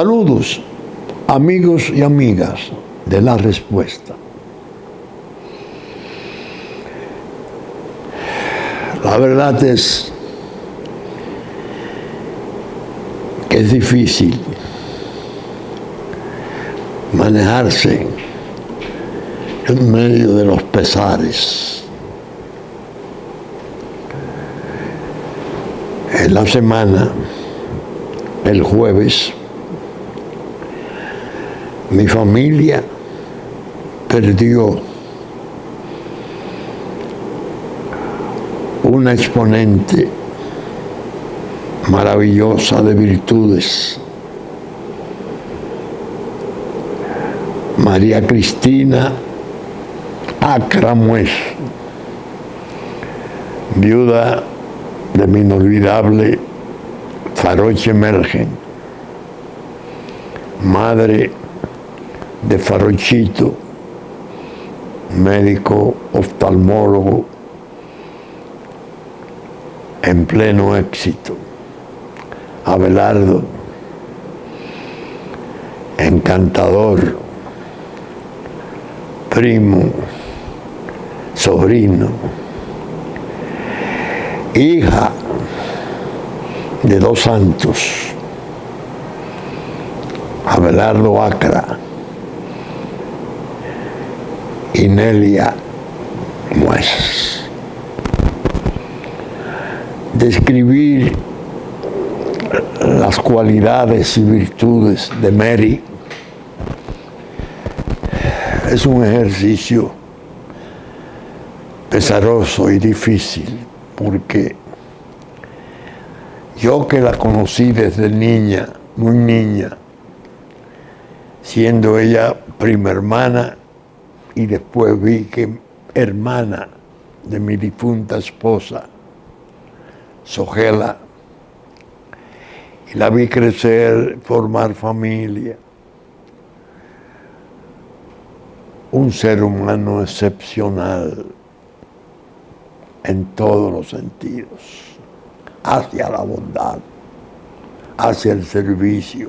Saludos, amigos y amigas de La Respuesta. La verdad es que es difícil manejarse en medio de los pesares. En la semana, el jueves, mi familia perdió una exponente maravillosa de virtudes, María Cristina Acra Muez, viuda de mi inolvidable Faroche Mergen, madre de Farochito, médico oftalmólogo en pleno éxito, Abelardo, encantador, primo, sobrino, hija de dos santos, Abelardo Acra y Nelia Muez. Describir las cualidades y virtudes de Mary es un ejercicio pesaroso y difícil, porque yo, que la conocí desde niña, muy niña, siendo ella prima hermana y después vi que hermana de mi difunta esposa, Sogela, y la vi crecer, formar familia. Un ser humano excepcional en todos los sentidos, hacia la bondad, hacia el servicio,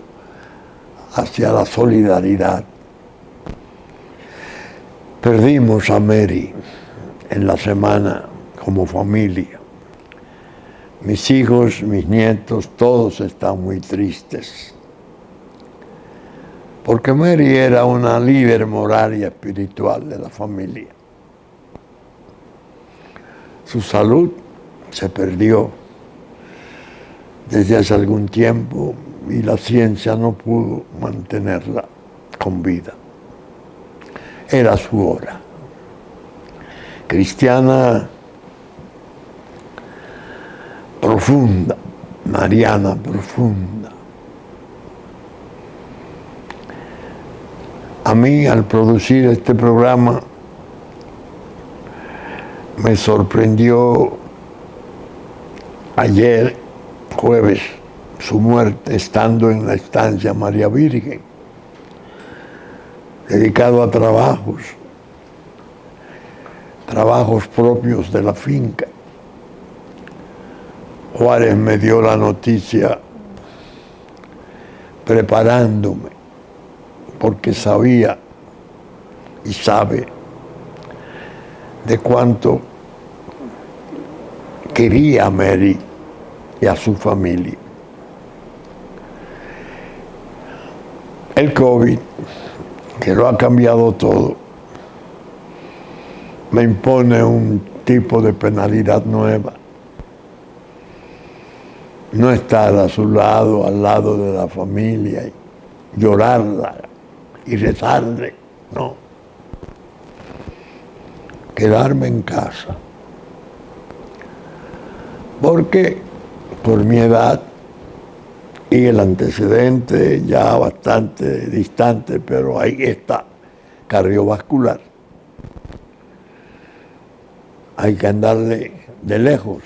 hacia la solidaridad. Perdimos a Mary en la semana como familia. Mis hijos, mis nietos, todos están muy tristes, porque Mary era una líder moral y espiritual de la familia. Su salud se perdió desde hace algún tiempo y la ciencia no pudo mantenerla con vida. Era su hora. Cristiana profunda, mariana profunda. A mí, al producir este programa, me sorprendió ayer, jueves, su muerte, estando en la estancia María Virgen, dedicado a trabajos propios de la finca. Juárez me dio la noticia preparándome, porque sabía y sabe de cuánto quería a Mary y a su familia. El COVID, que lo ha cambiado todo, me impone un tipo de penalidad nueva. No estar a su lado, al lado de la familia, y llorarla y rezarle, no. Quedarme en casa. Porque por mi edad y el antecedente ya bastante distante, pero ahí está, cardiovascular, hay que andarle de lejos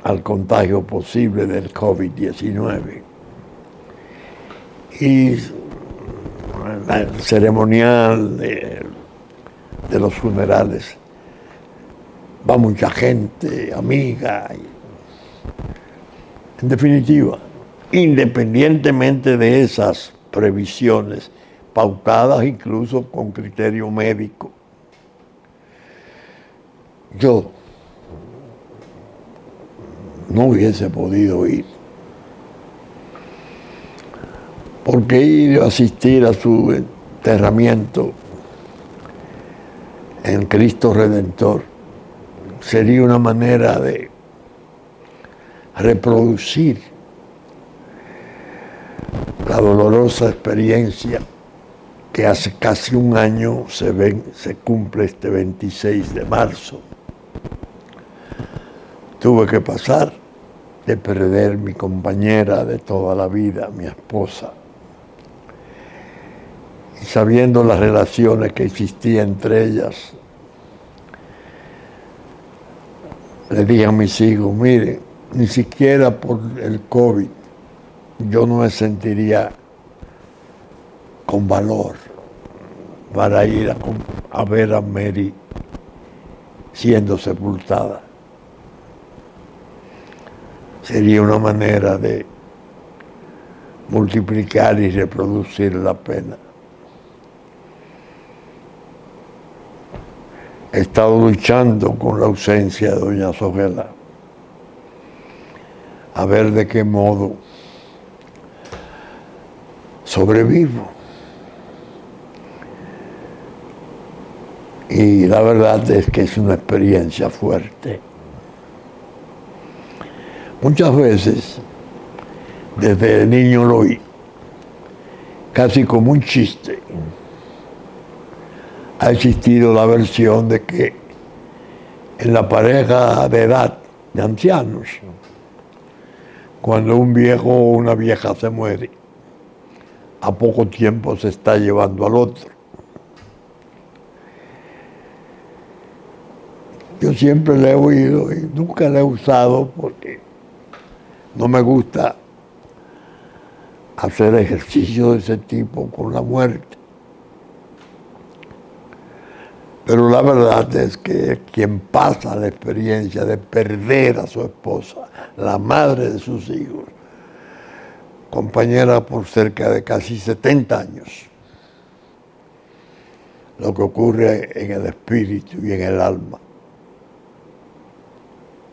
al contagio posible del COVID-19. Y el ceremonial de los funerales va mucha gente, amiga. En definitiva, independientemente de esas previsiones, pautadas incluso con criterio médico. Yo no hubiese podido ir, porque ir a asistir a su enterramiento en Cristo Redentor sería una manera de reproducir la dolorosa experiencia que hace casi un año se cumple este 26 de marzo. Tuve que pasar de perder mi compañera de toda la vida, mi esposa, y sabiendo las relaciones que existían entre ellas, le dije a mis hijos, miren, ni siquiera por el COVID yo no me sentiría con valor para ir a ver a Mary siendo sepultada. Sería una manera de multiplicar y reproducir la pena. He estado luchando con la ausencia de doña Sogela, a ver de qué modo sobrevivo. Y la verdad es que es una experiencia fuerte. Muchas veces, desde niño lo oí, casi como un chiste. Ha existido la versión de que en la pareja de edad de ancianos, cuando un viejo o una vieja se muere, a poco tiempo se está llevando al otro. Yo siempre le he oído y nunca le he usado porque no me gusta hacer ejercicio de ese tipo con la muerte. Pero la verdad es que quien pasa la experiencia de perder a su esposa, la madre de sus hijos, compañera por cerca de casi 70 años, lo que ocurre en el espíritu y en el alma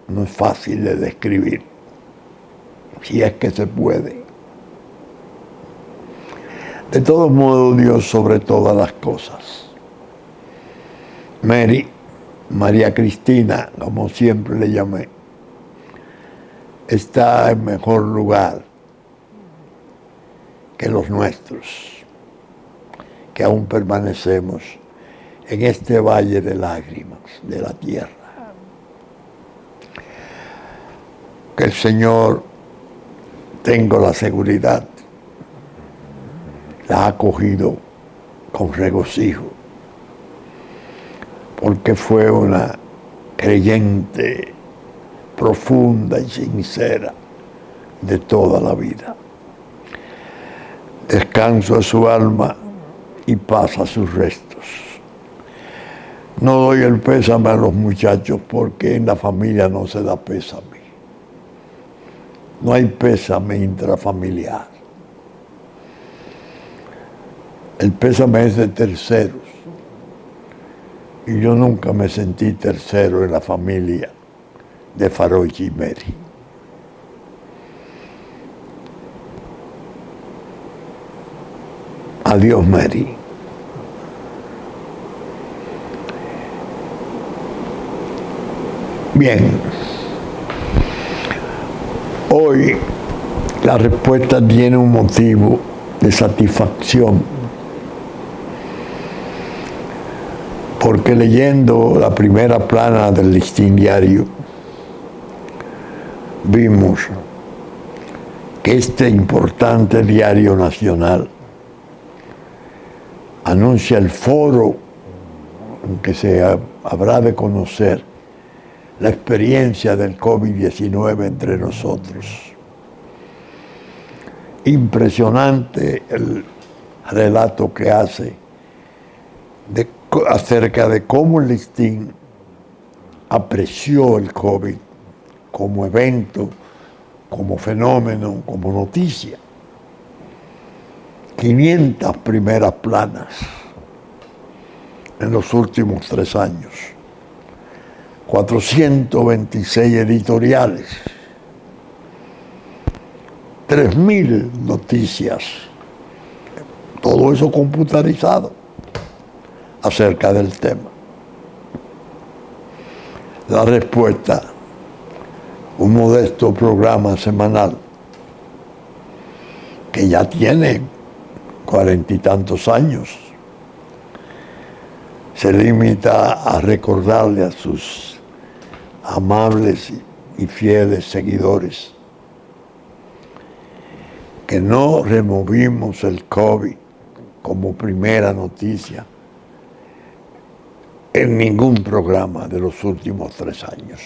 no es fácil de describir, si es que se puede. De todos modos, Dios sobre todas las cosas. Mary, María Cristina, como siempre le llamé, está en mejor lugar que los nuestros, que aún permanecemos en este valle de lágrimas de la tierra. Que el Señor, tengo la seguridad, la ha acogido con regocijo, porque fue una creyente profunda y sincera de toda la vida. Descanso a su alma y paz a sus restos. No doy el pésame a los muchachos porque en la familia no se da pésame. No hay pésame intrafamiliar. El pésame es de terceros. Y yo nunca me sentí tercero en la familia de Farochi y Mary. Adiós, Mary. Bien. Hoy la respuesta tiene un motivo de satisfacción, porque leyendo la primera plana del Listín Diario, vimos que este importante diario nacional anuncia el foro en que se habrá de conocer la experiencia del COVID-19 entre nosotros. Impresionante el relato que hace acerca de cómo el Listín apreció el COVID como evento como fenómeno, como noticia. 500 primeras planas en los últimos 3 años, 426 editoriales, 3.000 noticias, todo eso computarizado acerca del tema. La respuesta, un modesto programa semanal que ya tiene 40 y tantos años, se limita a recordarle a sus amables y fieles seguidores que no removimos el COVID como primera noticia en ningún programa de los últimos 3 años.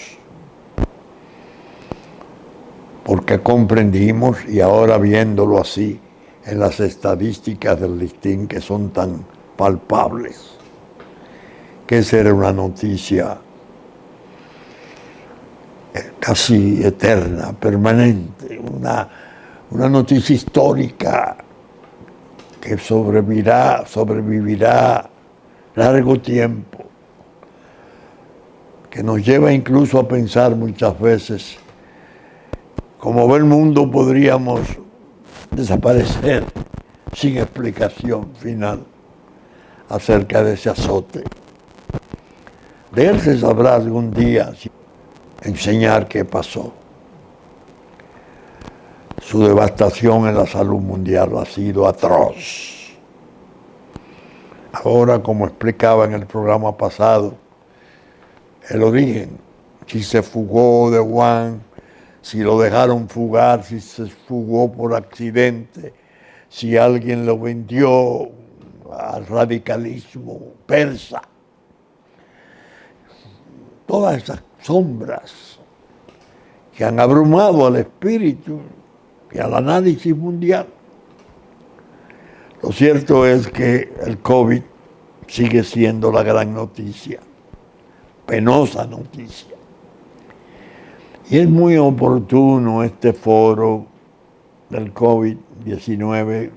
Porque comprendimos, y ahora viéndolo así, en las estadísticas del listín que son tan palpables, que esa era una noticia casi eterna, permanente, una noticia histórica que sobrevivirá largo tiempo, que nos lleva incluso a pensar muchas veces cómo ve el mundo podríamos desaparecer sin explicación final acerca de ese azote. De él se sabrá algún día enseñar qué pasó. Su devastación en la salud mundial ha sido atroz. Ahora, como explicaba en el programa pasado, el origen, si se fugó de Wuhan, si lo dejaron fugar, si se fugó por accidente, si alguien lo vendió al radicalismo persa. Todas esas sombras que han abrumado al espíritu y al análisis mundial. Lo cierto es que el COVID sigue siendo la gran noticia, penosa noticia. Y es muy oportuno este foro del COVID-19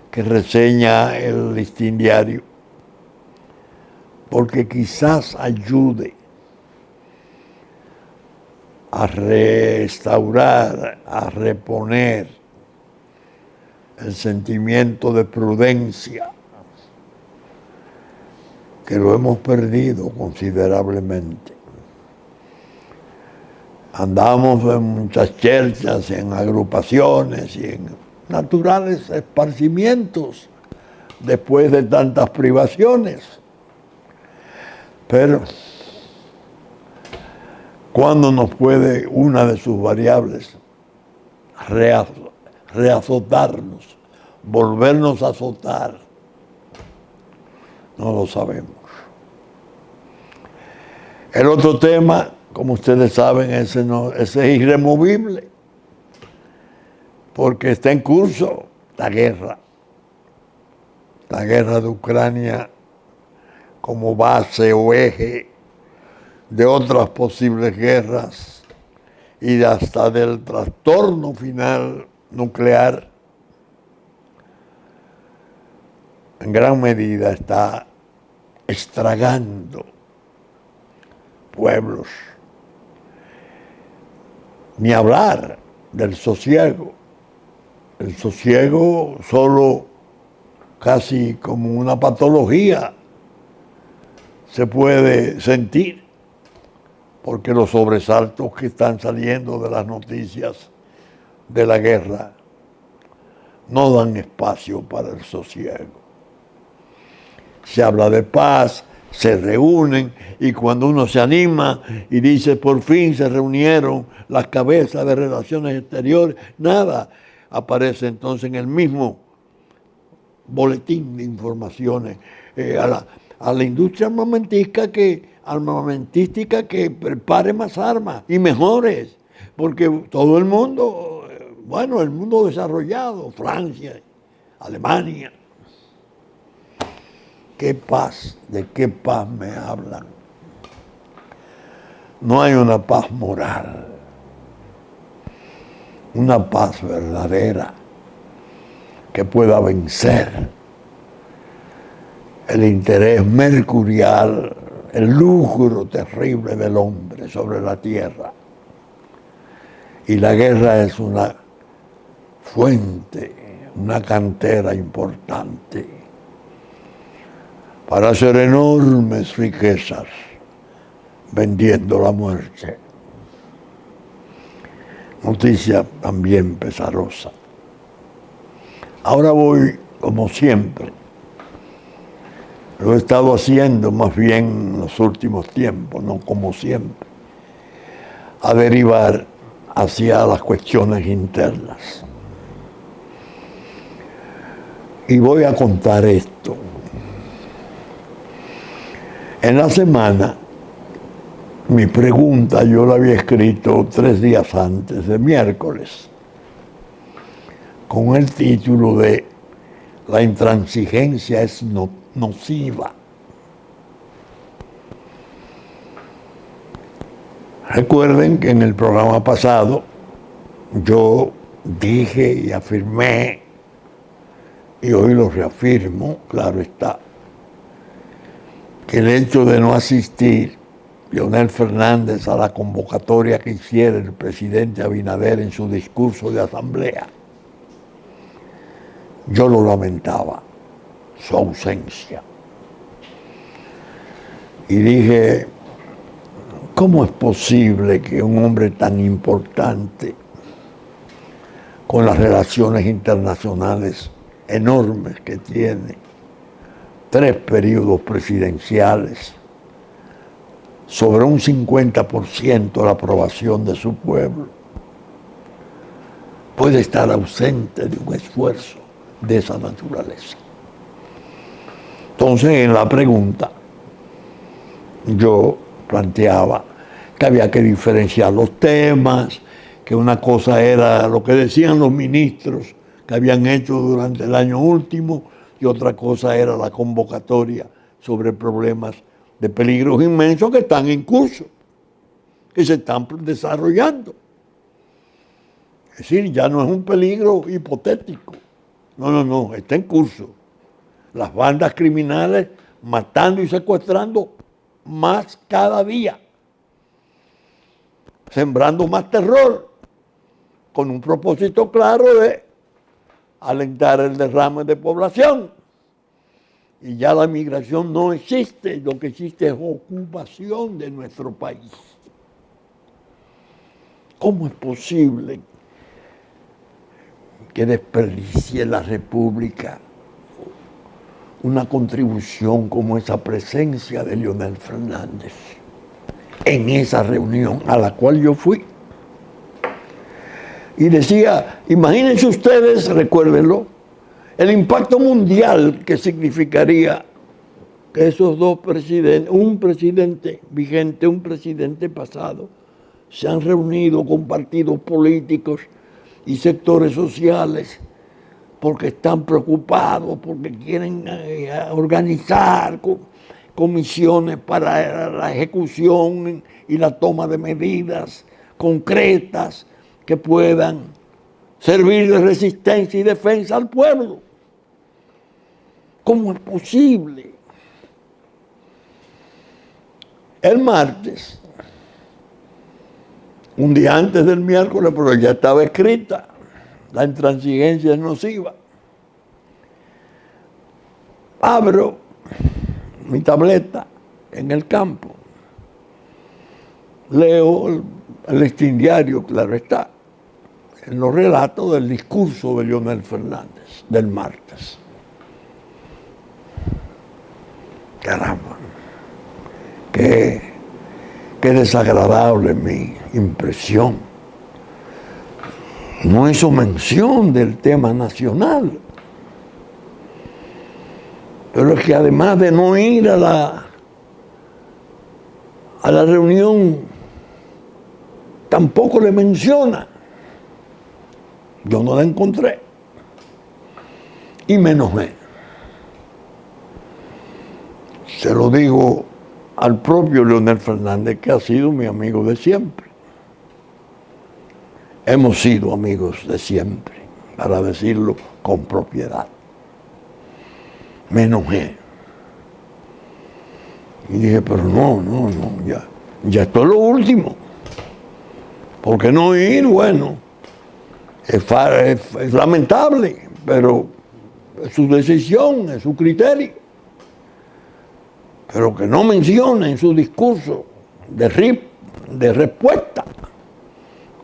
que reseña el Listín Diario, porque quizás ayude a restaurar, a reponer el sentimiento de prudencia que lo hemos perdido considerablemente. Andamos en muchas cherchas, en agrupaciones y en naturales esparcimientos después de tantas privaciones. Pero, ¿cuándo nos puede una de sus variables reazotarnos, volvernos a azotar? No lo sabemos. El otro tema, como ustedes saben, ese es irremovible, porque está en curso la guerra de Ucrania como base o eje de otras posibles guerras y hasta del trastorno final nuclear. En gran medida está estragando pueblos. Ni hablar del sosiego. El sosiego solo casi como una patología se puede sentir, porque los sobresaltos que están saliendo de las noticias de la guerra no dan espacio para el sosiego. Se habla de paz, se reúnen, y cuando uno se anima y dice por fin se reunieron las cabezas de relaciones exteriores, nada, aparece entonces en el mismo boletín de informaciones a la industria armamentística que prepare más armas y mejores, porque todo el mundo, el mundo desarrollado, Francia, Alemania. ¿Qué paz? ¿De qué paz me hablan? No hay una paz moral. una paz verdadera que pueda vencer el interés mercurial, el lucro terrible del hombre sobre la tierra. Y la guerra es una fuente, una cantera importante para hacer enormes riquezas vendiendo la muerte. Noticia también pesarosa. Ahora voy, como siempre, lo he estado haciendo más bien en los últimos tiempos, no como siempre, a derivar hacia las cuestiones internas. Y voy a contar esto. En la semana, mi pregunta yo la había escrito 3 días antes, de miércoles, con el título de "La intransigencia es nociva". Recuerden que en el programa pasado yo dije y afirmé, y hoy lo reafirmo, claro está, que el hecho de no asistir Leonel Fernández a la convocatoria que hiciera el presidente Abinader en su discurso de asamblea, yo lo lamentaba, su ausencia. Y dije, ¿cómo es posible que un hombre tan importante, con las relaciones internacionales enormes que tiene, 3 periodos presidenciales, sobre un 50% de la aprobación de su pueblo, puede estar ausente de un esfuerzo de esa naturaleza? Entonces, en la pregunta, yo planteaba que había que diferenciar los temas, que una cosa era lo que decían los ministros que habían hecho durante el año último y otra cosa era la convocatoria sobre problemas de peligros inmensos que están en curso, que se están desarrollando. Es decir, ya no es un peligro hipotético, no, está en curso. Las bandas criminales matando y secuestrando más cada día, sembrando más terror, con un propósito claro de alentar el derrame de población. Y ya la migración no existe, lo que existe es ocupación de nuestro país. ¿Cómo es posible que desperdicie la República una contribución como esa presencia de Leonel Fernández en esa reunión a la cual yo fui? Y decía, imagínense ustedes, recuérdenlo, el impacto mundial que significaría que esos dos presidentes, un presidente vigente, un presidente pasado, se han reunido con partidos políticos y sectores sociales porque están preocupados, porque quieren organizar comisiones para la ejecución y la toma de medidas concretas que puedan servir de resistencia y defensa al pueblo. ¿Cómo es posible? El martes, un día antes del miércoles, pero ya estaba escrita, la intransigencia es nociva. Abro mi tableta en el campo, leo el listín diario, claro está, en los relatos del discurso de Leonel Fernández del martes. Caramba, qué desagradable mi impresión. No hizo mención del tema nacional. Pero es que además de no ir a la reunión, tampoco le menciona. Yo no la encontré. Y me enojé. Se lo digo al propio Leonel Fernández, que ha sido mi amigo de siempre. hemos sido amigos de siempre, para decirlo con propiedad. Me enojé. Y dije, pero no, ya esto es lo último. ¿Por qué no ir? Bueno, es lamentable, pero es su decisión, es su criterio. Pero que no mencione en su discurso de respuesta,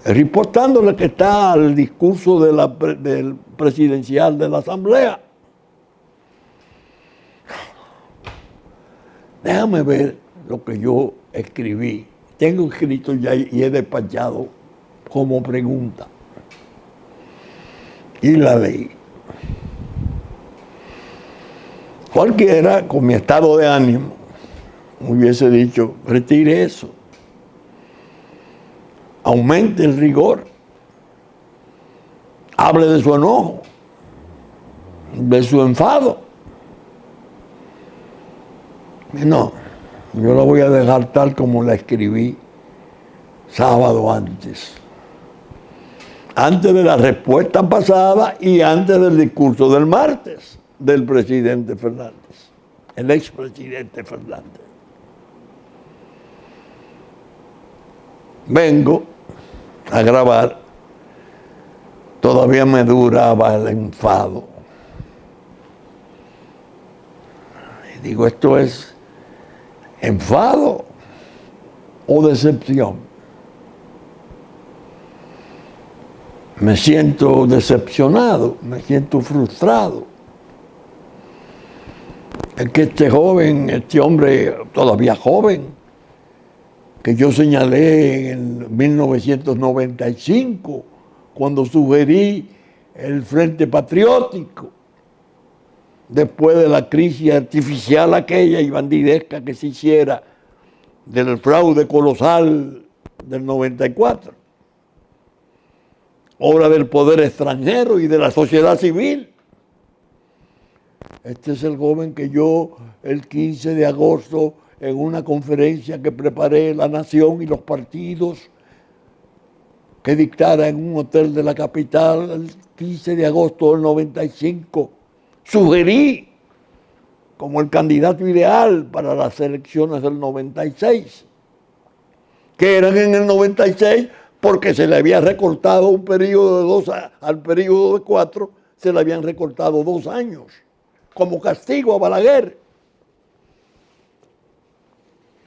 reportándole que está al discurso del presidencial de la Asamblea. Déjame ver lo que yo escribí. Tengo escrito ya y he despachado como pregunta. Y la leí. Cualquiera con mi estado de ánimo hubiese dicho, retire eso. Aumente el rigor. Hable de su enojo, de su enfado. No, yo la voy a dejar tal como la escribí sábado antes de la respuesta pasada y antes del discurso del martes del presidente Fernández, el expresidente Fernández. Vengo a grabar, todavía me duraba el enfado. Y digo, esto es enfado o decepción. Me siento decepcionado, me siento frustrado. Es que este hombre todavía joven, que yo señalé en 1995, cuando sugerí el Frente Patriótico, después de la crisis artificial aquella y bandidesca que se hiciera del fraude colosal del 94, obra del poder extranjero y de la sociedad civil. Este es el joven que yo, el 15 de agosto, en una conferencia que preparé La Nación y los partidos, que dictara en un hotel de la capital el 15 de agosto del 95, sugerí como el candidato ideal para las elecciones del 96, que eran en el 96 porque se le había recortado un periodo de 2 al periodo de 4, se le habían recortado 2 años, como castigo a Balaguer,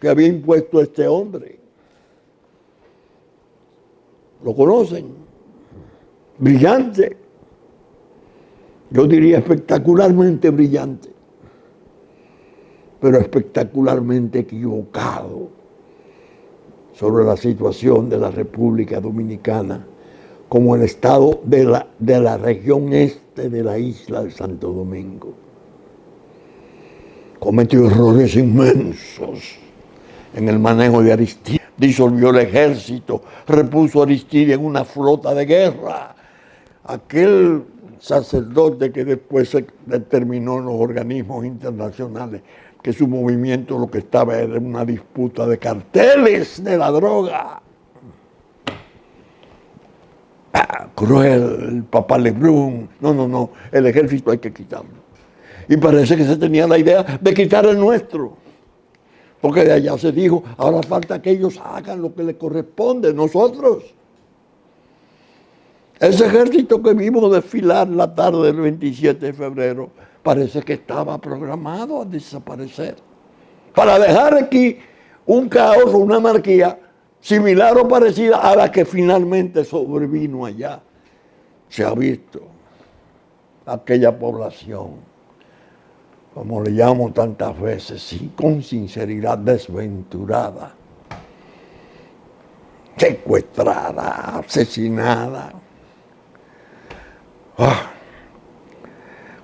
que había impuesto este hombre. ¿Lo conocen? Brillante. Yo diría espectacularmente brillante, pero espectacularmente equivocado sobre la situación de la República Dominicana como el estado de la región este de la isla de Santo Domingo. Cometió errores inmensos en el manejo de Aristides, disolvió el ejército, repuso a Aristides en una flota de guerra. Aquel sacerdote que después se determinó en los organismos internacionales que su movimiento lo que estaba era una disputa de carteles de la droga. Cruel, el Papa Lebrun, no, el ejército hay que quitarlo. Y parece que se tenía la idea de quitar el nuestro. Porque de allá se dijo, ahora falta que ellos hagan lo que les corresponde, nosotros. Ese ejército que vimos desfilar la tarde del 27 de febrero, parece que estaba programado a desaparecer. Para dejar aquí un caos o una anarquía similar o parecida a la que finalmente sobrevino allá. Se ha visto aquella población, como le llamo tantas veces, con sinceridad desventurada, secuestrada, asesinada.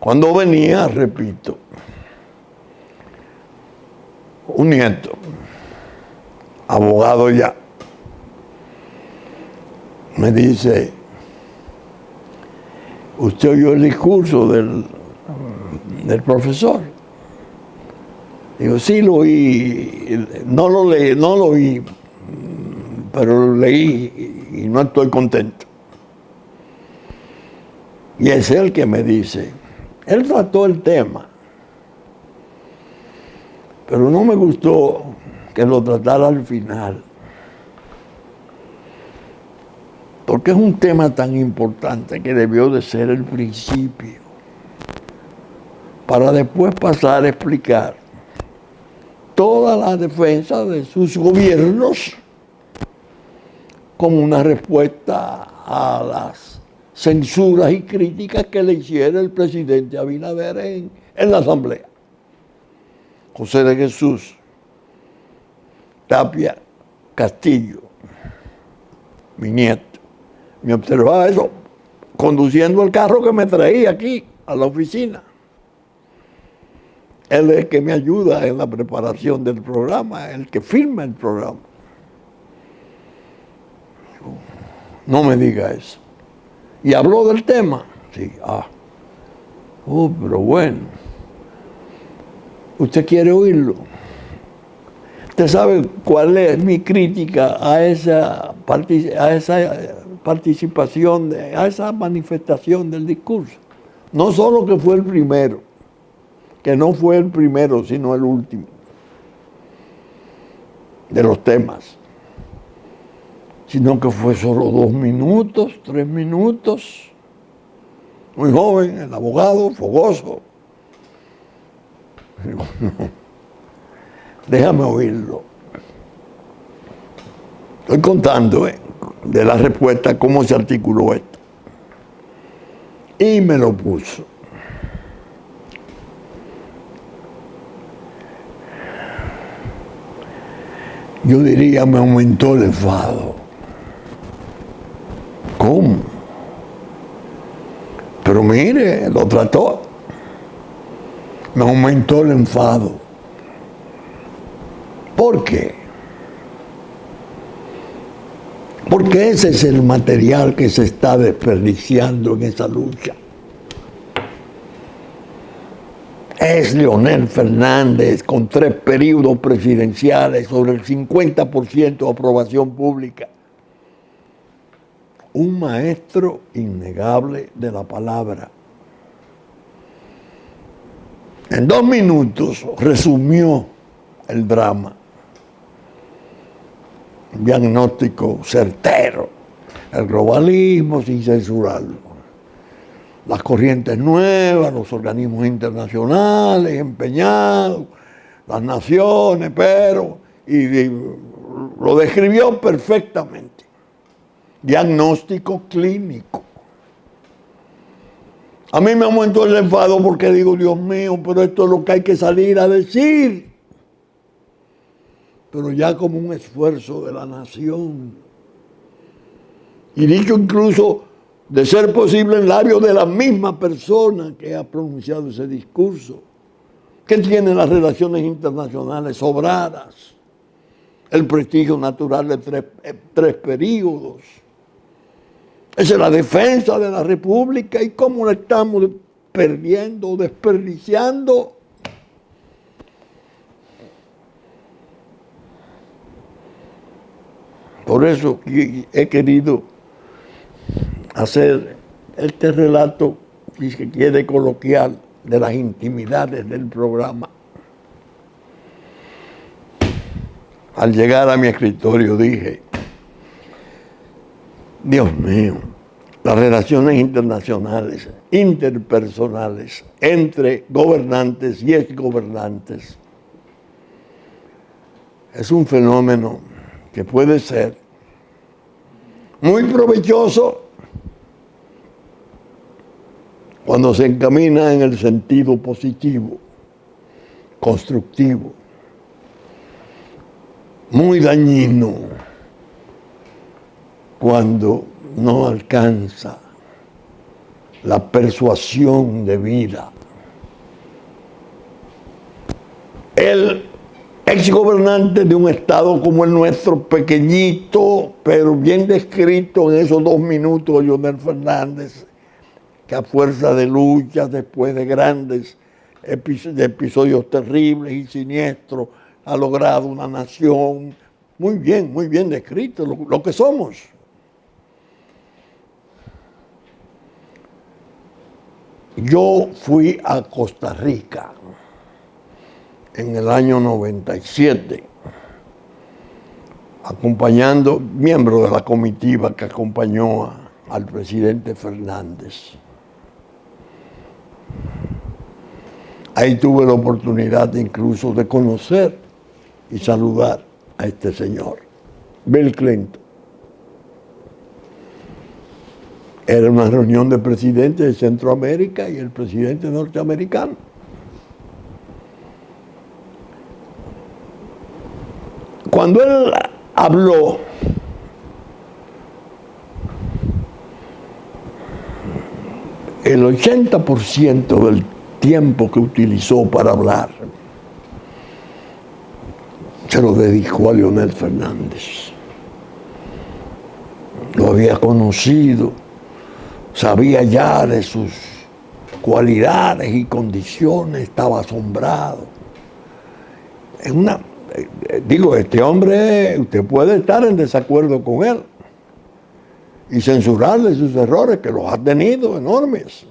Cuando venía, repito, un nieto, abogado ya, me dice, ¿usted oyó el discurso del profesor? Digo, sí lo oí, no lo oí, pero lo leí y no estoy contento. Y es él que me dice, él trató el tema, pero no me gustó que lo tratara al final, porque es un tema tan importante que debió de ser el principio, para después pasar a explicar toda la defensa de sus gobiernos como una respuesta a las censuras y críticas que le hiciera el presidente Abinader en la Asamblea. José de Jesús Tapia Castillo, mi nieto, me observaba eso conduciendo el carro que me traía aquí a la oficina. Él es el que me ayuda en la preparación del programa, el que firma el programa. No me diga eso. Y habló del tema. Sí, pero bueno. ¿Usted quiere oírlo? ¿Usted sabe cuál es mi crítica a esa participación, a esa manifestación del discurso? No solo que fue el primero, que no fue el primero, sino el último de los temas, sino que fue solo 2 minutos, 3 minutos, muy joven, el abogado, fogoso. Digo, no, déjame oírlo. Estoy contando de la respuesta, cómo se articuló esto. Y me lo puso. Yo diría, me aumentó el enfado. ¿Cómo? Pero mire, lo trató. Me aumentó el enfado. ¿Por qué? Porque ese es el material que se está desperdiciando en esa lucha. Es Leonel Fernández con 3 períodos presidenciales sobre el 50% de aprobación pública. Un maestro innegable de la palabra. En 2 minutos resumió el drama. Un diagnóstico certero. El globalismo sin censurarlo. Las corrientes nuevas, los organismos internacionales empeñados, las naciones, y lo describió perfectamente. Diagnóstico clínico. A mí me aumentó el enfado porque digo, Dios mío, pero esto es lo que hay que salir a decir. Pero ya como un esfuerzo de la nación. Y dicho incluso, de ser posible, en labios de la misma persona que ha pronunciado ese discurso, que tiene las relaciones internacionales sobradas, el prestigio natural de 3 períodos. Esa es la defensa de la República y cómo la estamos perdiendo, desperdiciando. Por eso he querido hacer este relato, si se quiere, coloquial, de las intimidades del programa. Al llegar a mi escritorio dije, Dios mío, las relaciones internacionales, interpersonales, entre gobernantes y exgobernantes, es un fenómeno que puede ser muy provechoso cuando se encamina en el sentido positivo, constructivo, muy dañino cuando no alcanza la persuasión de vida. El exgobernante de un estado como el nuestro, pequeñito, pero bien descrito en esos 2 minutos, Leonel Fernández, que a fuerza de luchas, después de grandes episodios terribles y siniestros, ha logrado una nación muy bien descrito, lo que somos. Yo fui a Costa Rica en el año 97, acompañando, miembro de la comitiva que acompañó al presidente Fernández. Ahí tuve la oportunidad incluso de conocer y saludar a este señor, Bill Clinton. Era una reunión de presidentes de Centroamérica y el presidente norteamericano. Cuando él habló, el 80% del tiempo que utilizó para hablar se lo dedicó a Leonel Fernández. Lo había conocido, sabía ya de sus cualidades y condiciones, estaba asombrado. Este hombre, usted puede estar en desacuerdo con él y censurarle sus errores, que los ha tenido enormes.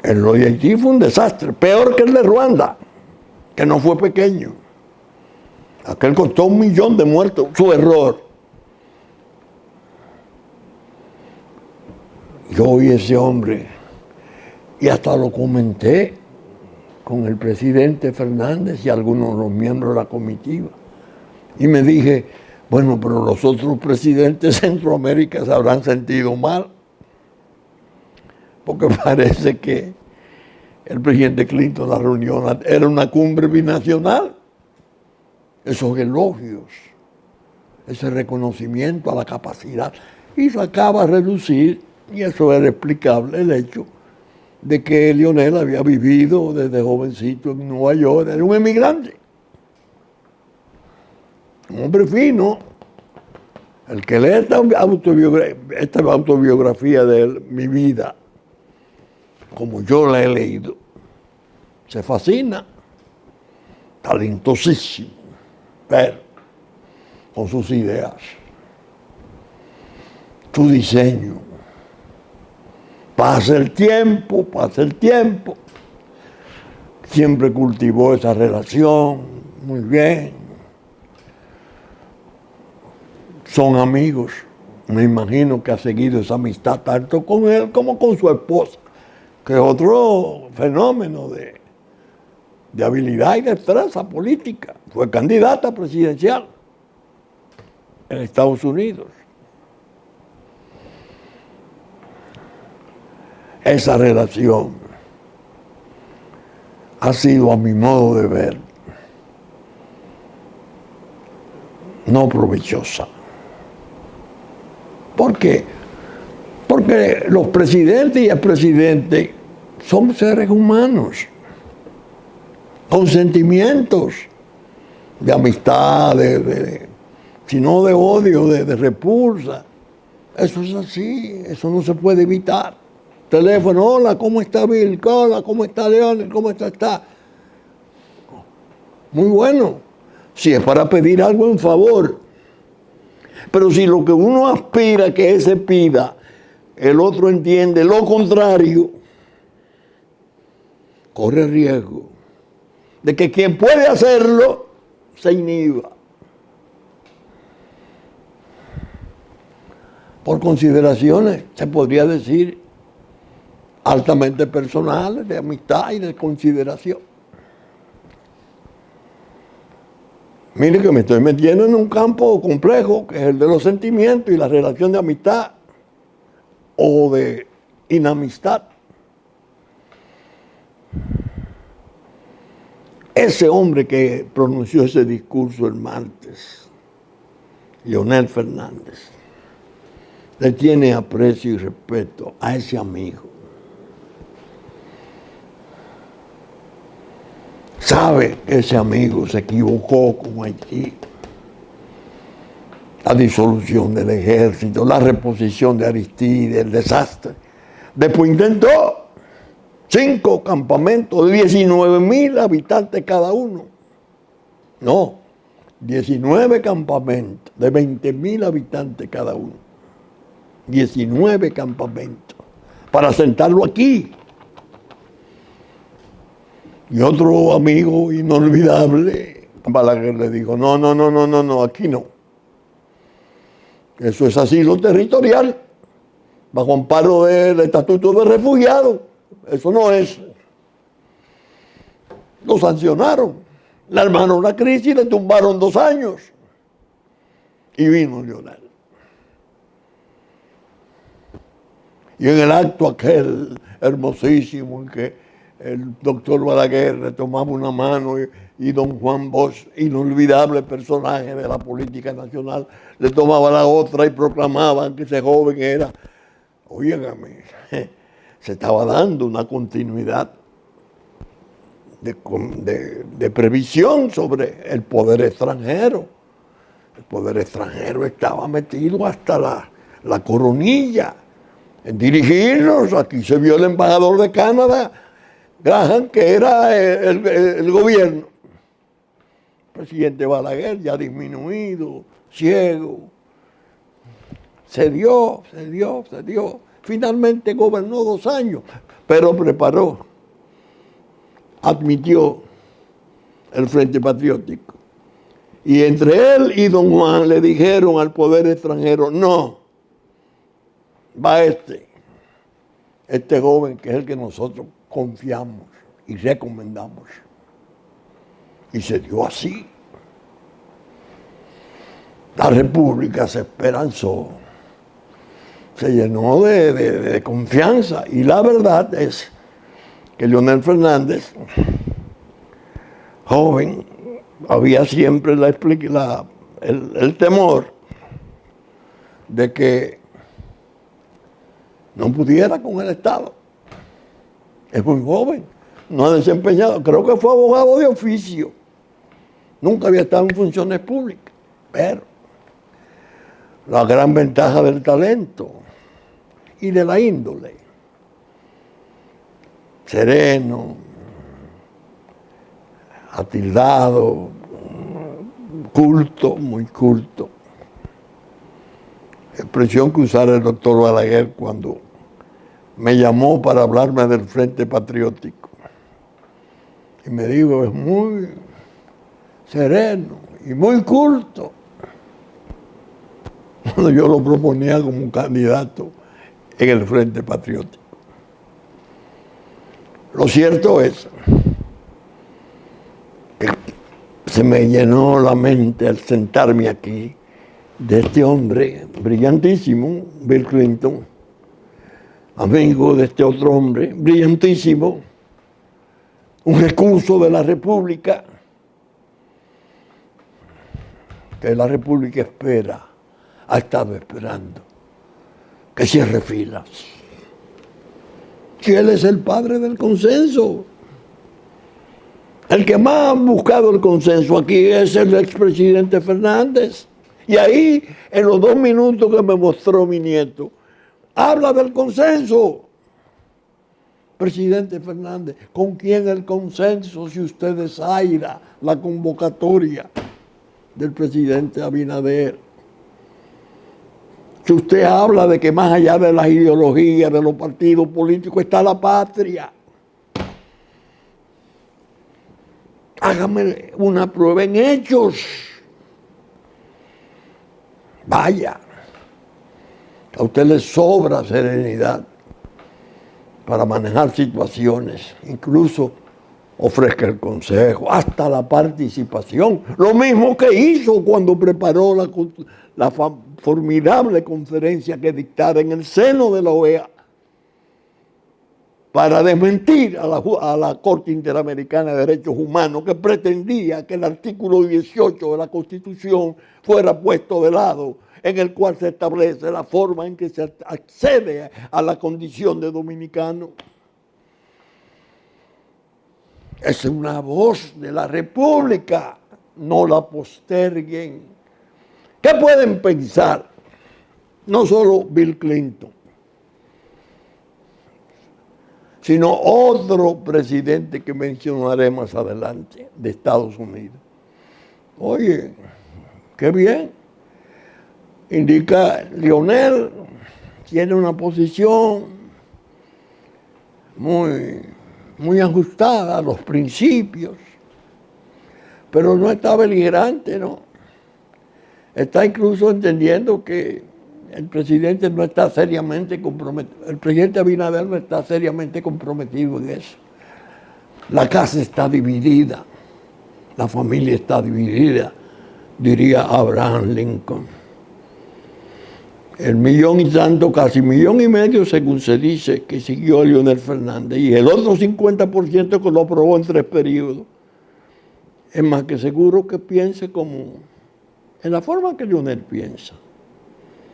El de Haití fue un desastre, peor que el de Ruanda, que no fue pequeño. Aquel costó 1 millón de muertos, su error. Yo oí a ese hombre y hasta lo comenté con el presidente Fernández y algunos de los miembros de la comitiva. Y me dije, bueno, pero los otros presidentes de Centroamérica se habrán sentido mal, porque parece que el presidente Clinton, la reunión era una cumbre binacional. Esos elogios, ese reconocimiento a la capacidad, y sacaba a relucir, y eso era explicable, el hecho de que Leonel había vivido desde jovencito en Nueva York, era un emigrante, un hombre fino. El que lee esta autobiografía de él, Mi vida, como yo la he leído, se fascina, talentosísimo, pero con sus ideas, su diseño. Pasa el tiempo, siempre cultivó esa relación, muy bien. Son amigos, me imagino que ha seguido esa amistad tanto con él como con su esposa, que es otro fenómeno de habilidad y destreza política. Fue candidata presidencial en Estados Unidos. Esa relación ha sido, a mi modo de ver, no provechosa. ¿Por qué? Porque los presidentes y el presidente son seres humanos, con sentimientos de amistad, sino de odio, de repulsa. Eso es así, eso no se puede evitar. Teléfono, hola, ¿cómo está Bill? Hola, ¿cómo está León? ¿Cómo está? Muy bueno, si es para pedir algo en favor. Pero si lo que uno aspira que ese pida, el otro entiende lo contrario, corre riesgo de que quien puede hacerlo se inhiba. Por consideraciones, se podría decir, altamente personales, de amistad y de consideración. Mire que me estoy metiendo en un campo complejo, que es el de los sentimientos y la relación de amistad o de inamistad. Ese hombre que pronunció ese discurso el martes, Leonel Fernández, le tiene aprecio y respeto a ese amigo. Sabe que ese amigo se equivocó con Haití. La disolución del ejército, la reposición de Aristide, el desastre. Después intentó 5 campamentos de 19,000 habitantes cada uno. No, 19 campamentos de 20,000 habitantes cada uno. 19 campamentos para sentarlo aquí. Y otro amigo inolvidable, Balaguer, le dijo, no, aquí no. Eso es asilo territorial, bajo amparo del Estatuto de Refugiados. Eso no es. Lo sancionaron, le armaron la crisis y le tumbaron 2 años. Y vino Leonel. Y en el acto aquel hermosísimo en que el doctor Balaguer le tomaba una mano y don Juan Bosch, inolvidable personaje de la política nacional, le tomaba la otra y proclamaban que ese joven era, óigame, se estaba dando una continuidad de previsión sobre el poder extranjero. El poder extranjero estaba metido hasta la coronilla en dirigirnos. Aquí se vio el embajador de Canadá, Graham, que era el gobierno. El presidente Balaguer, ya disminuido, ciego, se dio. Finalmente gobernó 2 años, pero preparó, admitió el Frente Patriótico. Y entre él y don Juan le dijeron al poder extranjero, no, va este joven que es el que nosotros confiamos y recomendamos. Y se dio así. La República se esperanzó, se llenó de confianza. Y la verdad es que Leonel Fernández, joven, había siempre el temor de que no pudiera con el Estado. Es muy joven, no ha desempeñado, creo que fue abogado de oficio, nunca había estado en funciones públicas, pero la gran ventaja del talento y de la índole, sereno, atildado, culto, muy culto. Expresión que usara el doctor Balaguer cuando me llamó para hablarme del Frente Patriótico. Y me dijo, es muy sereno y muy culto. Cuando yo lo proponía como candidato en el Frente Patriótico. Lo cierto es que se me llenó la mente al sentarme aquí de este hombre brillantísimo, Bill Clinton, amigo de este otro hombre brillantísimo, un recurso de la República, que la República espera, ha estado esperando, que cierre filas. Que él es el padre del consenso. El que más ha buscado el consenso aquí es el expresidente Fernández. Y ahí, en los 2 minutos que me mostró mi nieto, habla del consenso. Presidente Fernández, ¿con quién el consenso si usted desaira la convocatoria del presidente Abinader? Si usted habla de que más allá de las ideologías, de los partidos políticos, está la patria. Hágame una prueba en hechos. Vaya, a usted le sobra serenidad para manejar situaciones, incluso ofrezca el consejo, hasta la participación. Lo mismo que hizo cuando preparó la formidable conferencia que dictara en el seno de la OEA para desmentir a la Corte Interamericana de Derechos Humanos, que pretendía que el artículo 18 de la Constitución fuera puesto de lado, en el cual se establece la forma en que se accede a la condición de dominicano. Es una voz de la República, no la posterguen. ¿Qué pueden pensar? No solo Bill Clinton, sino otro presidente que mencionaré más adelante de Estados Unidos. Oye, qué bien. Indica Leonel tiene una posición muy ajustada a los principios, pero no está beligerante, ¿no? Está incluso entendiendo que el presidente no está seriamente comprometido, el presidente Abinader no está seriamente comprometido en eso. La casa está dividida, la familia está dividida, diría Abraham Lincoln. El 1,000,000 y tanto, casi 1,5 millones, según se dice, que siguió a Leonel Fernández, y el otro 50% que lo aprobó en 3 periodos, es más que seguro que piense como en la forma que Leonel piensa.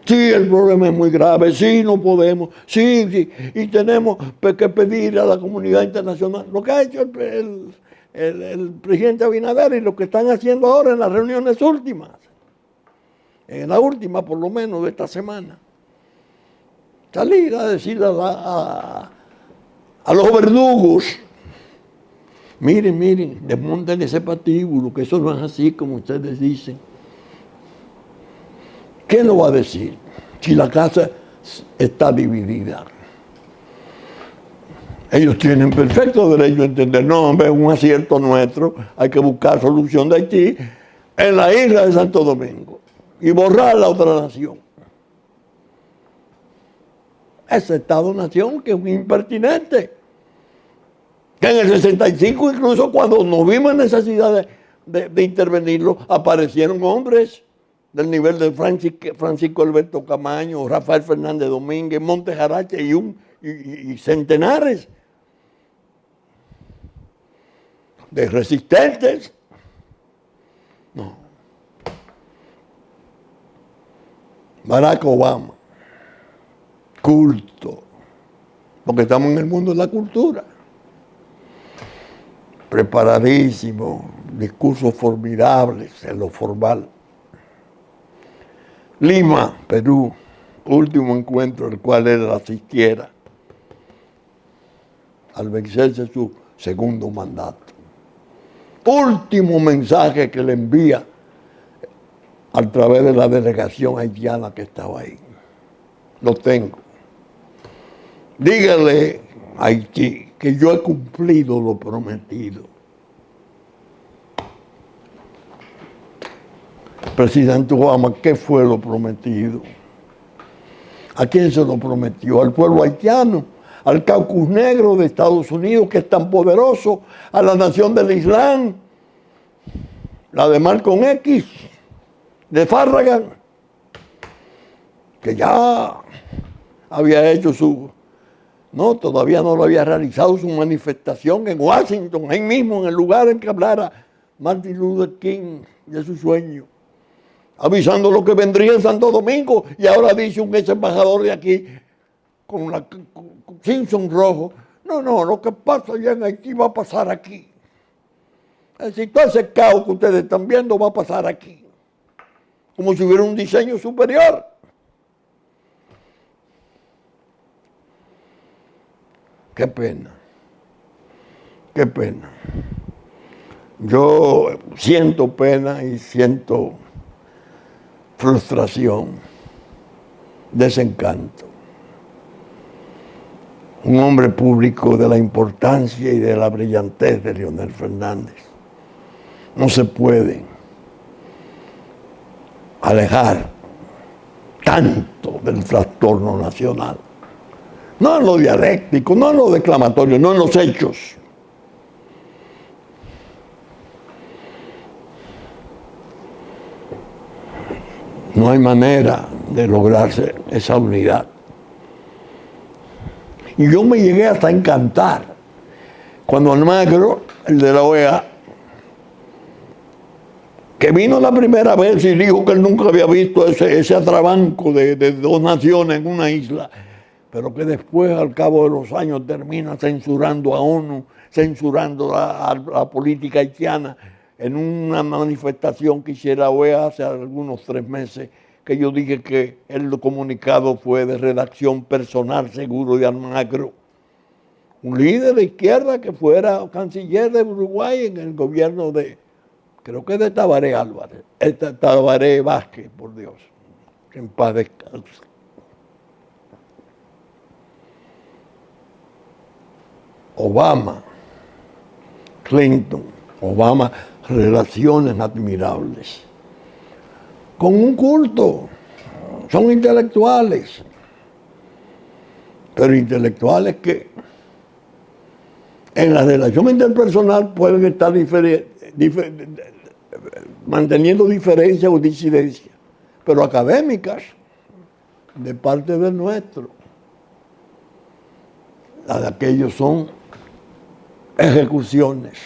Sí, el problema es muy grave, sí, no podemos, sí, y tenemos que pedir a la comunidad internacional lo que ha hecho el presidente Abinader y lo que están haciendo ahora en las reuniones últimas, en la última por lo menos de esta semana. Salir a decirle a los verdugos, miren, desmonten ese patíbulo, que eso no es así como ustedes dicen. ¿Qué nos va a decir si la casa está dividida? Ellos tienen perfecto derecho a entender, no, hombre, es un acierto nuestro, hay que buscar solución de Haití en la isla de Santo Domingo y borrar la otra nación. Ese Estado-nación que es un impertinente. Que en el 65, incluso cuando nos vimos en necesidad de intervenirlo, aparecieron hombres del nivel de Francisco Alberto Camaño, Rafael Fernández Domínguez, Montes Arache y centenares de resistentes. No. Barack Obama, culto, porque estamos en el mundo de la cultura. Preparadísimo, discursos formidables en lo formal. Lima, Perú, último encuentro al cual él asistiera al vencerse su segundo mandato. Último mensaje que le envía a través de la delegación haitiana que estaba ahí. Lo tengo. Dígale a Haití que yo he cumplido lo prometido. Presidente Obama, ¿qué fue lo prometido? ¿A quién se lo prometió? Al pueblo haitiano, al Caucus Negro de Estados Unidos, que es tan poderoso, a la nación del Islam, la de Malcolm X, de Farragut, que ya había hecho todavía no lo había realizado su manifestación en Washington, ahí mismo, en el lugar en que hablara Martin Luther King de su sueño, avisando lo que vendría en Santo Domingo, y ahora dice un ex embajador de aquí, con Simpson rojo, no, lo que pasa allá en Haití va a pasar aquí. Es decir, todo ese caos que ustedes están viendo va a pasar aquí, como si hubiera un diseño superior. Qué pena, qué pena. Yo siento pena y siento frustración, desencanto. Un hombre público de la importancia y de la brillantez de Leonel Fernández no se puede alejar tanto del trastorno nacional. No en lo dialéctico, no en lo declamatorio, no en los hechos. No hay manera de lograrse esa unidad. Y yo me llegué hasta a encantar cuando Almagro, el de la OEA, que vino la primera vez y dijo que él nunca había visto ese atrabanco de 2 naciones en una isla, pero que después, al cabo de los años, termina censurando a ONU, censurando a la política haitiana, en una manifestación que hiciera OEA hace algunos 3 meses, que yo dije que el comunicado fue de redacción personal seguro de Almagro, un líder de izquierda que fuera canciller de Uruguay en el gobierno de, creo que de Tabaré Álvarez, Tabaré Vázquez, por Dios, que en paz descanse. Obama, Clinton, Obama, relaciones admirables. Con un culto, son intelectuales, pero intelectuales que en la relación interpersonal pueden estar manteniendo diferencias o disidencias, pero académicas, de parte del nuestro. Las de aquellos son ejecuciones.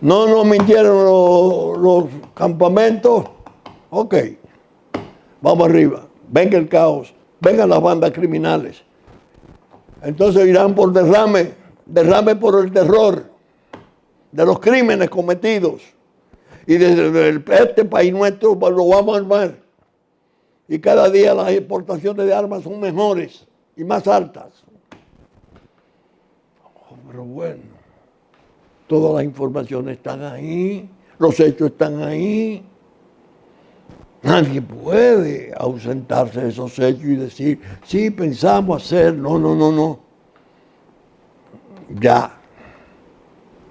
No nos mintieron los campamentos. Ok, vamos arriba. Venga el caos, vengan las bandas criminales. Entonces irán por derrame por el terror de los crímenes cometidos. Y desde este país nuestro lo vamos a armar. Y cada día las exportaciones de armas son mejores y más altas. Pero bueno, todas las informaciones están ahí, los hechos están ahí. Nadie puede ausentarse de esos hechos y decir, sí, pensamos hacer, no. Ya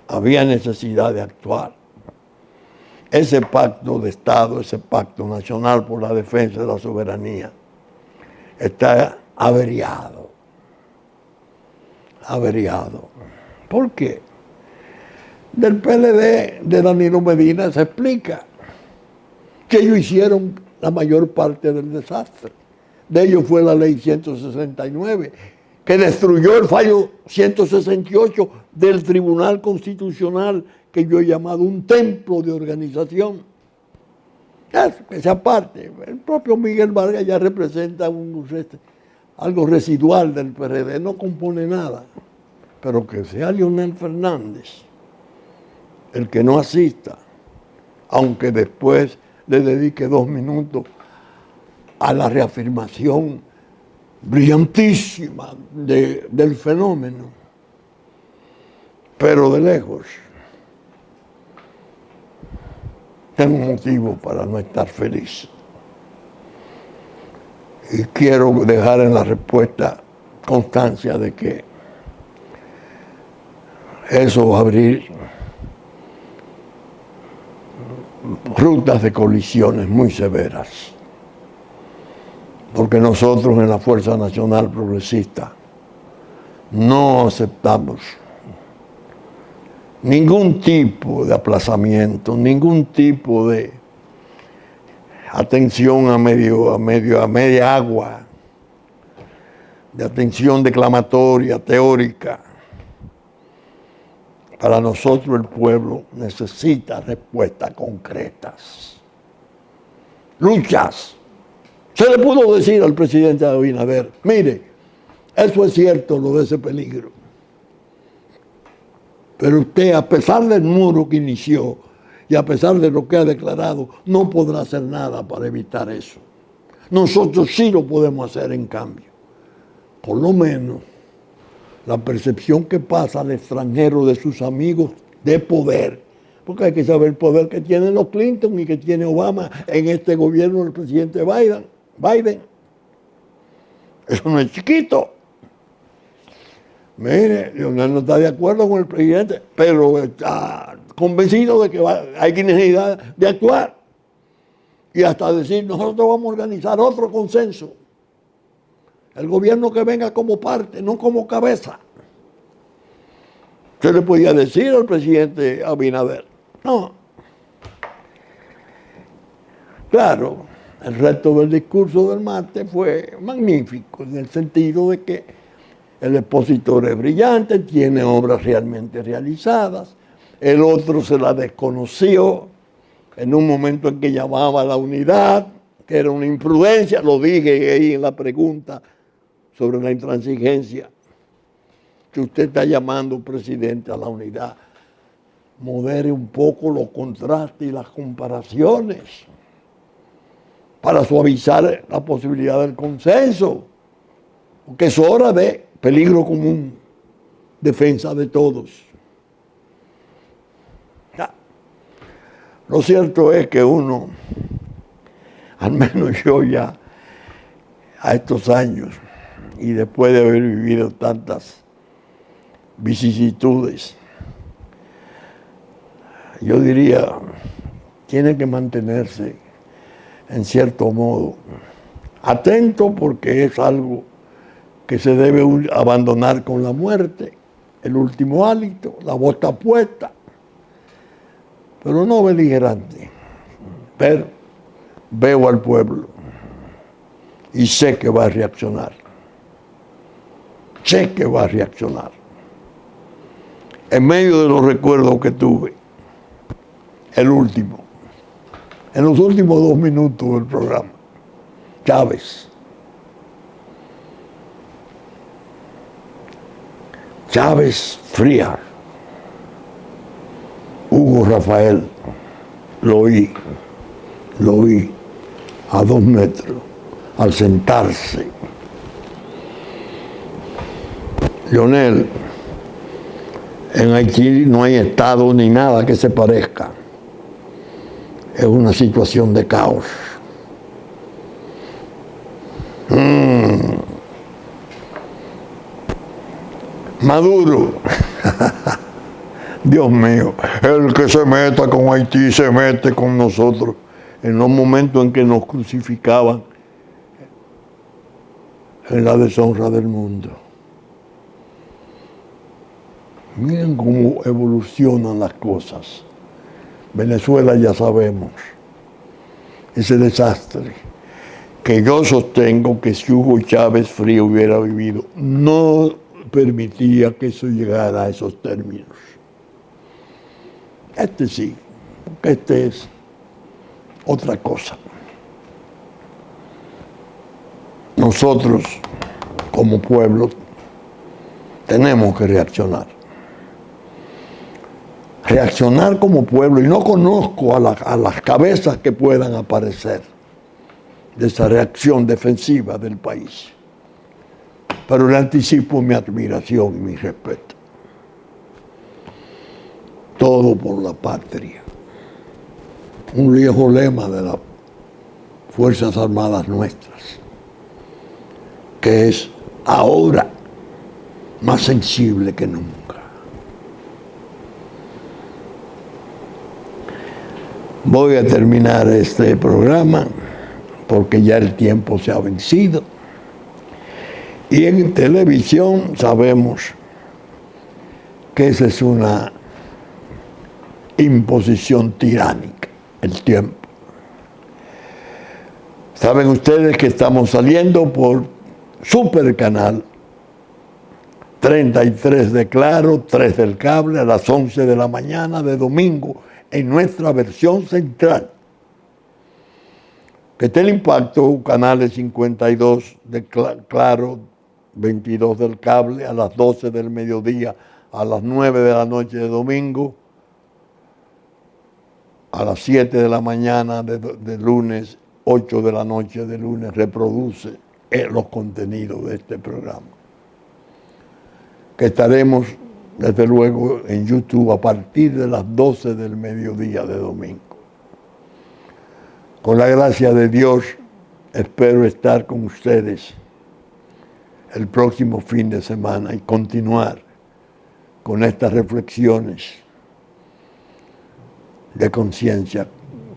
había necesidad de actuar. Ese pacto de Estado, ese pacto nacional por la defensa de la soberanía, está averiado. ¿Por qué? Del PLD de Danilo Medina se explica que ellos hicieron la mayor parte del desastre. De ellos fue la ley 169, que destruyó el fallo 168 del Tribunal Constitucional, que yo he llamado un templo de organización. Esa parte, el propio Miguel Vargas ya representa algo residual del PRD, no compone nada. Pero que sea Leonel Fernández el que no asista, aunque después le dedique 2 minutos a la reafirmación brillantísima del fenómeno, pero de lejos. Tengo motivo para no estar feliz. Y quiero dejar en la respuesta constancia de que eso va a abrir rutas de colisiones muy severas. Porque nosotros en la Fuerza Nacional Progresista no aceptamos ningún tipo de aplazamiento, ningún tipo de atención a media agua, de atención declamatoria, teórica. Para nosotros el pueblo necesita respuestas concretas. Luchas. Se le pudo decir al presidente Abinader, mire, eso es cierto, lo de ese peligro. Pero usted, a pesar del muro que inició y a pesar de lo que ha declarado, no podrá hacer nada para evitar eso. Nosotros sí lo podemos hacer en cambio. Por lo menos, la percepción que pasa al extranjero de sus amigos de poder, porque hay que saber el poder que tienen los Clinton y que tiene Obama en este gobierno del presidente Biden. Eso no es chiquito. Mire, Leonel no está de acuerdo con el presidente, pero está convencido de que hay necesidad de actuar. Y hasta decir, nosotros vamos a organizar otro consenso. El gobierno que venga como parte, no como cabeza. ¿Qué le podía decir al presidente Abinader? No. Claro, el resto del discurso del martes fue magnífico, en el sentido de que el expositor es brillante, tiene obras realmente realizadas, el otro se la desconoció en un momento en que llamaba a la unidad, que era una imprudencia, lo dije ahí en la pregunta sobre la intransigencia, que usted está llamando, presidente, a la unidad. Modere un poco los contrastes y las comparaciones para suavizar la posibilidad del consenso, porque es hora de peligro común, defensa de todos. Ya. Lo cierto es que uno, al menos yo ya, a estos años, y después de haber vivido tantas vicisitudes. Yo diría, tiene que mantenerse en cierto modo atento, porque es algo que se debe abandonar con la muerte, el último hálito, la bota puesta, pero no beligerante. Pero veo al pueblo y sé que va a reaccionar. Sé que va a reaccionar. En medio de los recuerdos que tuve, el último, en los últimos 2 minutos del programa, Chávez. Chávez Frías, Hugo Rafael, lo oí a 2 metros, al sentarse. Leonel, en Haití no hay Estado ni nada que se parezca. Es una situación de caos. Maduro, Dios mío, el que se meta con Haití se mete con nosotros. En los momentos en que nos crucificaban en la deshonra del mundo. Miren cómo evolucionan las cosas. Venezuela ya sabemos, ese desastre que yo sostengo que si Hugo Chávez Frías hubiera vivido, no permitía que eso llegara a esos términos. Este sí, porque este es otra cosa. Nosotros, como pueblo, tenemos que reaccionar. Reaccionar como pueblo, y no conozco a las cabezas que puedan aparecer de esa reacción defensiva del país. Pero le anticipo mi admiración y mi respeto. Todo por la patria. Un viejo lema de las Fuerzas Armadas nuestras, que es ahora más sensible que nunca. Voy a terminar este programa porque ya el tiempo se ha vencido. Y en televisión sabemos que esa es una imposición tiránica, el tiempo. Saben ustedes que estamos saliendo por Supercanal 33 de Claro, 3 del Cable, a las 11 de la mañana de domingo, en nuestra versión central. Que Impacto, canales 52 de Claro, 22 del Cable, a las 12 del mediodía, a las 9 de la noche de domingo, a las 7 de la mañana de lunes, 8 de la noche de lunes, reproduce los contenidos de este programa. Que estaremos, desde luego, en YouTube a partir de las 12 del mediodía de domingo. Con la gracia de Dios, espero estar con ustedes el próximo fin de semana y continuar con estas reflexiones de conciencia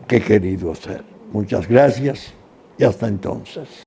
que he querido hacer. Muchas gracias y hasta entonces.